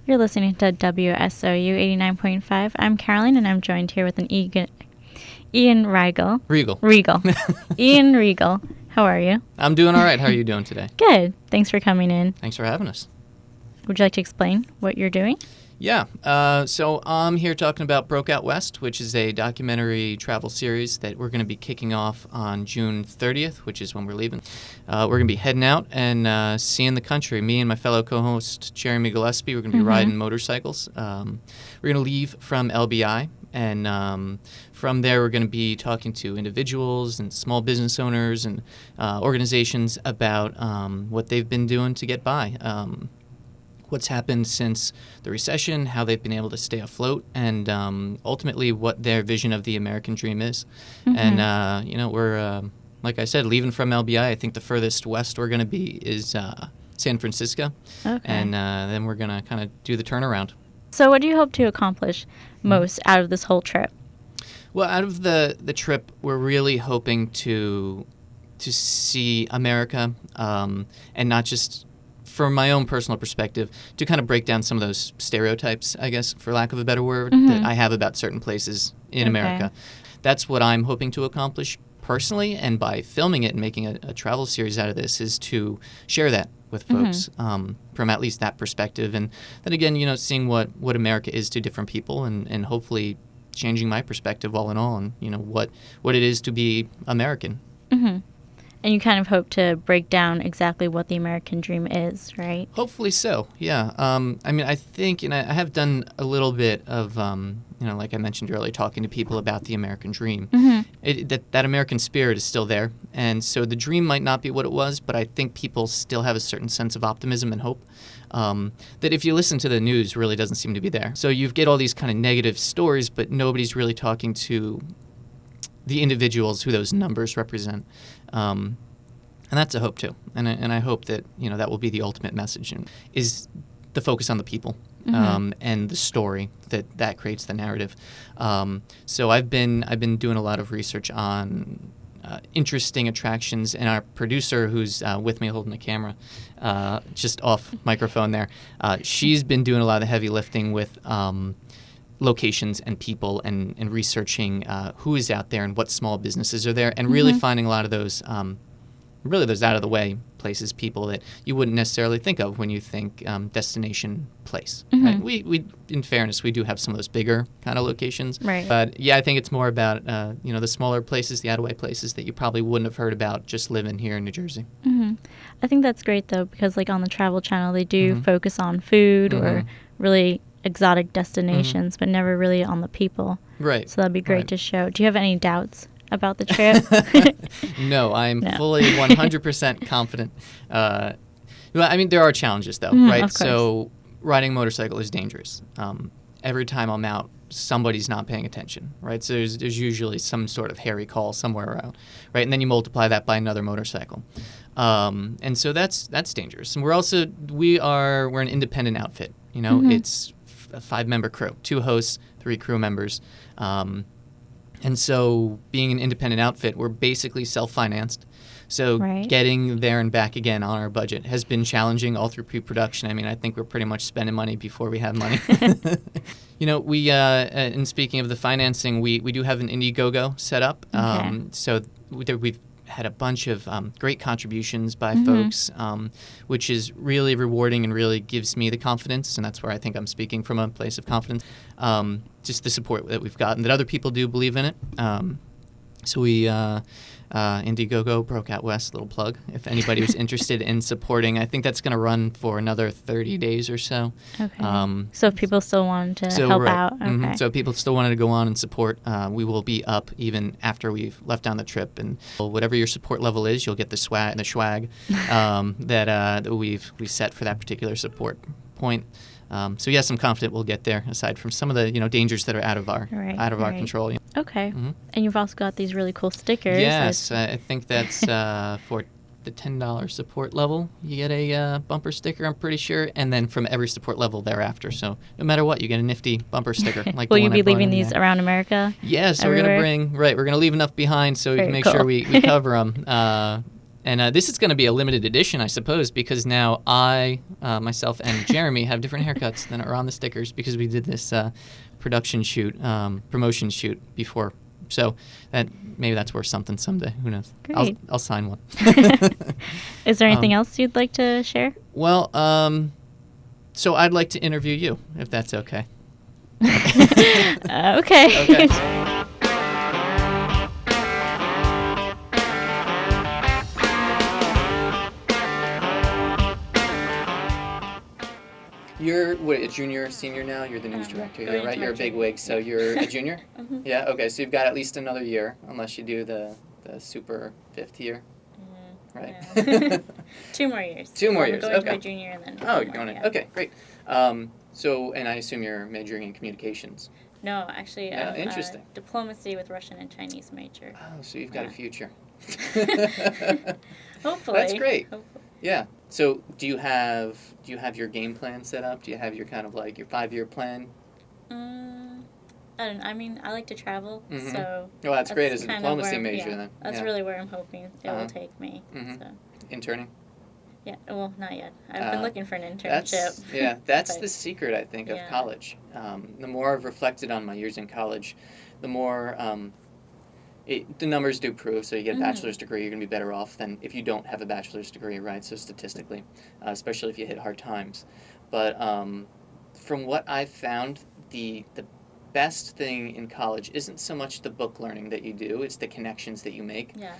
You're listening to WSOU 89.5. I'm Caroline, and I'm joined here with Ian Regal. Regal. Ian Regal. How are you? I'm doing all right. How are you doing today? Good. Thanks for coming in. Thanks for having us. Would you like to explain what you're doing? Yeah. So I'm here talking about Broke Out West, which is a documentary travel series that we're going to be kicking off on June 30th, which is when we're leaving. We're going to be heading out and seeing the country. Me and my fellow co-host, Jeremy Gillespie, we're going to be riding motorcycles. We're going to leave from LBI, and from there we're going to be talking to individuals and small business owners and organizations about what they've been doing to get by. What's happened since the recession, how they've been able to stay afloat, and ultimately what their vision of the American dream is. And, we're, like I said, leaving from LBI. I think the furthest west we're going to be is San Francisco. Okay. And then we're going to kind of do the turnaround. So what do you hope to accomplish most out of this whole trip? Well, out of the trip, we're really hoping to see America, and not just from my own personal perspective, to kind of break down some of those stereotypes, I guess, for lack of a better word, that I have about certain places in America. That's what I'm hoping to accomplish personally, and by filming it and making a travel series out of this is to share that with folks from at least that perspective. And then again, seeing what America is to different people, and hopefully changing my perspective all in all, and what it is to be American. And you kind of hope to break down exactly what the American dream is, right? Hopefully so, yeah. I think, and I have done a little bit of, like I mentioned earlier, talking to people about the American dream. That American spirit is still there. And so the dream might not be what it was, but I think people still have a certain sense of optimism and hope that if you listen to the news really doesn't seem to be there. So you get all these kind of negative stories, but nobody's really talking to the individuals who those numbers represent. And that's a hope too. And I hope that, that will be the ultimate message, and is the focus on the people, and the story that creates the narrative. So I've been doing a lot of research on interesting attractions, and our producer, who's with me holding the camera, just off microphone there, she's been doing a lot of the heavy lifting with locations and people, and researching who is out there and what small businesses are there, and really finding a lot of those those out of the way places, people that you wouldn't necessarily think of when you think destination place. Right? We in fairness, we do have some of those bigger kind of locations, right? But yeah, I think it's more about the smaller places, the out of way places that you probably wouldn't have heard about just living here in New Jersey. I think that's great though, because like on the Travel Channel, they do focus on food or really exotic destinations, but never really on the people. Right. So that'd be great to show. Do you have any doubts about the trip? No, I'm fully 100% confident. There are challenges though, right? So riding a motorcycle is dangerous. Every time I'm out, somebody's not paying attention, right? So there's usually some sort of hairy call somewhere around, right? And then you multiply that by another motorcycle. And so that's dangerous. And we're an independent outfit. It's a 5-member crew, 2 hosts, 3 crew members. And so being an independent outfit, we're basically self-financed. So getting there and back again on our budget has been challenging all through pre-production. I think we're pretty much spending money before we have money. We and speaking of the financing, we do have an Indiegogo set up. So we've had a bunch of great contributions by folks, which is really rewarding and really gives me the confidence, and that's where I think I'm speaking from a place of confidence, just the support that we've gotten, that other people do believe in it. So we Indiegogo, Broke Out West, little plug, if anybody was interested in supporting. I think that's going to run for another 30 days or so. Okay. So if people still wanted to help out. Okay. So if people still wanted to go on and support, we will be up even after we've left on the trip. And whatever your support level is, you'll get the swag that we've set for that particular support point. So yes, I'm confident we'll get there. Aside from some of the dangers that are out of our control. Okay. And you've also got these really cool stickers. Yes, I think that's for the $10 support level, you get a bumper sticker, I'm pretty sure, and then from every support level thereafter. So no matter what, you get a nifty bumper sticker. Like Will you be leaving these around America? Yeah, so everywhere? we're going to leave enough behind so we can make sure we cover them. And this is going to be a limited edition, I suppose, because now I, myself, and Jeremy have different haircuts than are on the stickers because we did this promotion shoot before. So maybe that's worth something someday. Who knows? Great. I'll sign one. Is there anything else you'd like to share? Well, so I'd like to interview you, if that's okay. Okay. You're a junior or senior now? You're the news director here, right? You're a big wig, so you're a junior? Mm-hmm. Yeah, okay, so you've got at least another year, unless you do the super fifth year. Right. Yeah. 2 more years. 2 more years, going okay. to my junior and then you're going to, okay, great. So, and I assume you're majoring in communications. No, actually, interesting. Diplomacy with Russian and Chinese major. Oh, so you've got a future. Hopefully. That's great. Hopefully. Yeah. So, do you have your game plan set up? Do you have your kind of like your 5-year plan? I don't know. I mean, I like to travel, so. Well, that's great as a diplomacy major then. That's really where I'm hoping it will take me. So. Interning? Yeah. Well, not yet. I've been looking for an internship. That's the secret, I think, of college. The more I've reflected on my years in college, the more the numbers do prove. So you get a bachelor's degree, you're going to be better off than if you don't have a bachelor's degree, right? So statistically, especially if you hit hard times. But from what I've found, the best thing in college isn't so much the book learning that you do, it's the connections that you make. Yeah.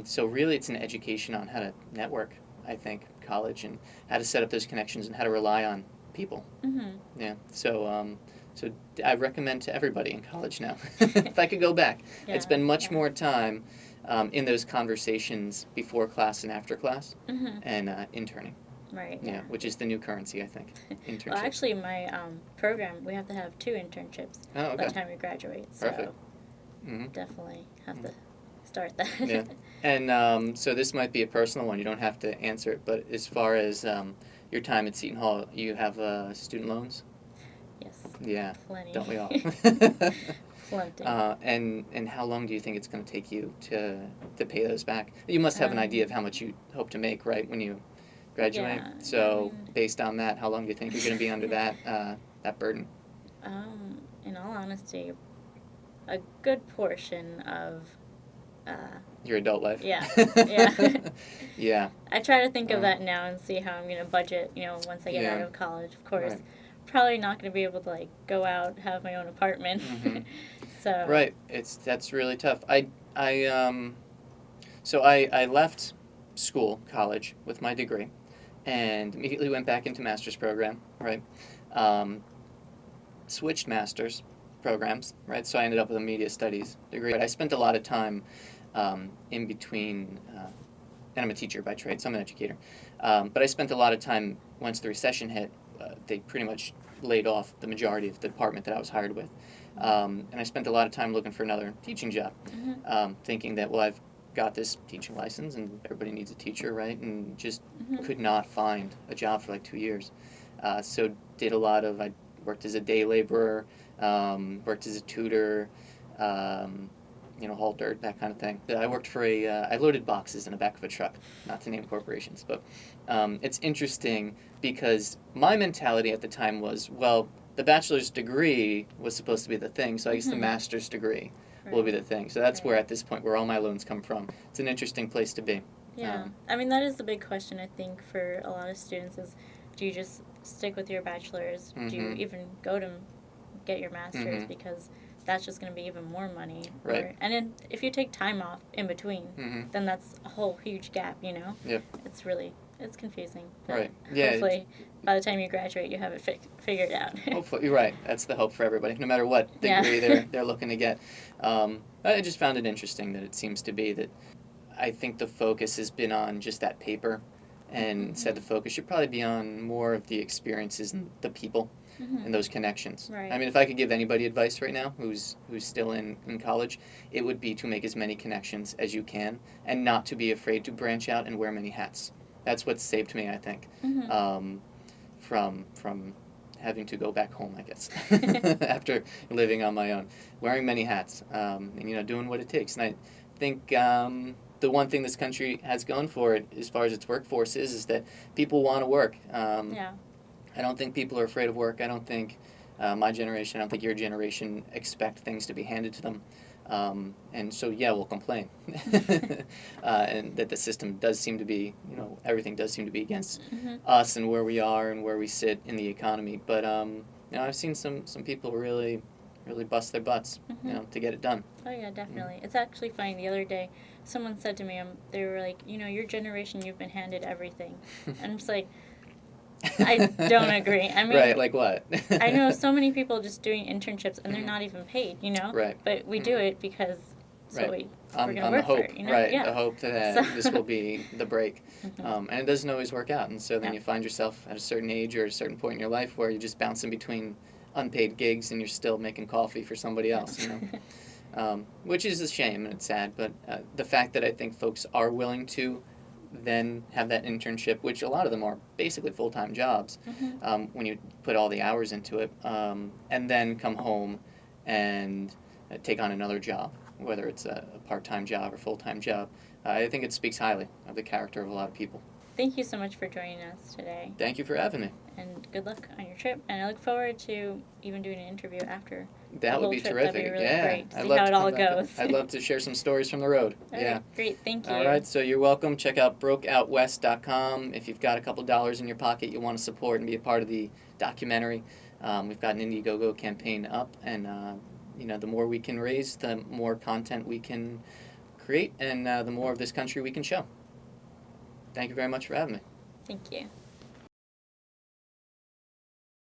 So really it's an education on how to network, I think, college, and how to set up those connections and how to rely on people. Yeah. So I recommend to everybody in college now, if I could go back, I'd spend much more time in those conversations before class and after class, and interning. Right. Yeah, which is the new currency, I think. Internships. Well, actually, my program, we have to have 2 internships by the time we graduate. So perfect. Definitely have to start that. Yeah. And so this might be a personal one. You don't have to answer it. But as far as your time at Seton Hall, you have student loans? Yes. Yeah. Plenty. Don't we all? Plenty. And how long do you think it's going to take you to pay those back? You must have an idea of how much you hope to make, right, when you graduate. Yeah, so based on that, how long do you think you're going to be under that burden? In all honesty, a good portion of your adult life. Yeah. Yeah. I try to think of that now and see how I'm going to budget, once I get out of college. Of course, probably not going to be able to go out, have my own apartment. So right. That's really tough. So I left college with my degree, and immediately went back into master's program, right? Switched master's programs, right? So I ended up with a media studies degree. But I spent a lot of time in between, and I'm a teacher by trade, so I'm an educator. But I spent a lot of time, once the recession hit, they pretty much laid off the majority of the department that I was hired with. And I spent a lot of time looking for another teaching job, thinking that, well, I've got this teaching license and everybody needs a teacher, right? And just could not find a job for 2 years. So did a lot of, I worked as a day laborer, worked as a tutor, haul dirt, that kind of thing. I worked for I loaded boxes in the back of a truck, not to name corporations, but it's interesting because my mentality at the time was, well, the bachelor's degree was supposed to be the thing, so I guess the master's degree will be the thing. So that's where, at this point, where all my loans come from. It's an interesting place to be. Yeah. I mean, that is the big question, I think, for a lot of students is, do you just stick with your bachelor's? Do you even go to get your master's? Because that's just going to be even more money. Right. And then if you take time off in between, then that's a whole huge gap, Yep. It's confusing. Right. Yeah. Hopefully, by the time you graduate, you have it figured out. Hopefully, you're right. That's the hope for everybody, no matter what degree they're looking to get. I just found it interesting that it seems to be that I think the focus has been on just that paper, and instead the focus should probably be on more of the experiences and the people and those connections. Right. I mean, if I could give anybody advice right now who's still in college, it would be to make as many connections as you can and not to be afraid to branch out and wear many hats. That's what saved me, I think, from having to go back home, I guess, after living on my own, wearing many hats, and doing what it takes. And I think the one thing this country has going for it as far as its workforce is that people want to work. Yeah. I don't think people are afraid of work. I don't think my generation, I don't think your generation expect things to be handed to them. And so, yeah, we'll complain. And that the system does seem to be, everything does seem to be against us and where we are and where we sit in the economy. But, I've seen some people really bust their butts, to get it done. Oh, yeah, definitely. It's actually funny. The other day, someone said to me, they were like, your generation, you've been handed everything. And I'm just like, I don't agree. I mean, right, like what? I know so many people just doing internships and they're not even paid, Right. But we do it because we're going to work the hope, for it, right? Yeah. The hope that this will be the break, and it doesn't always work out. And so then Yeah. you find yourself at a certain age or a certain point in your life where you're just bouncing between unpaid gigs and you're still making coffee for somebody else, which is a shame and it's sad. But the fact that I think folks are willing to then have that internship, which a lot of them are basically full-time jobs, when you put all the hours into it, and then come home and take on another job, whether it's a part-time job or full-time job. I think it speaks highly of the character of a lot of people. Thank you so much for joining us today. Thank you for having me. And good luck on your trip. And I look forward to even doing an interview after. That would be terrific. That'd be really yeah, great to see how it all goes. I'd love to share some stories from the road. Yeah. Great. Thank you. All right. So you're welcome. Check out brokeoutwest.com. If you've got a couple dollars in your pocket you want to support and be a part of the documentary, we've got an Indiegogo campaign up, and the more we can raise, the more content we can create, and the more of this country we can show. Thank you very much for having me. Thank you.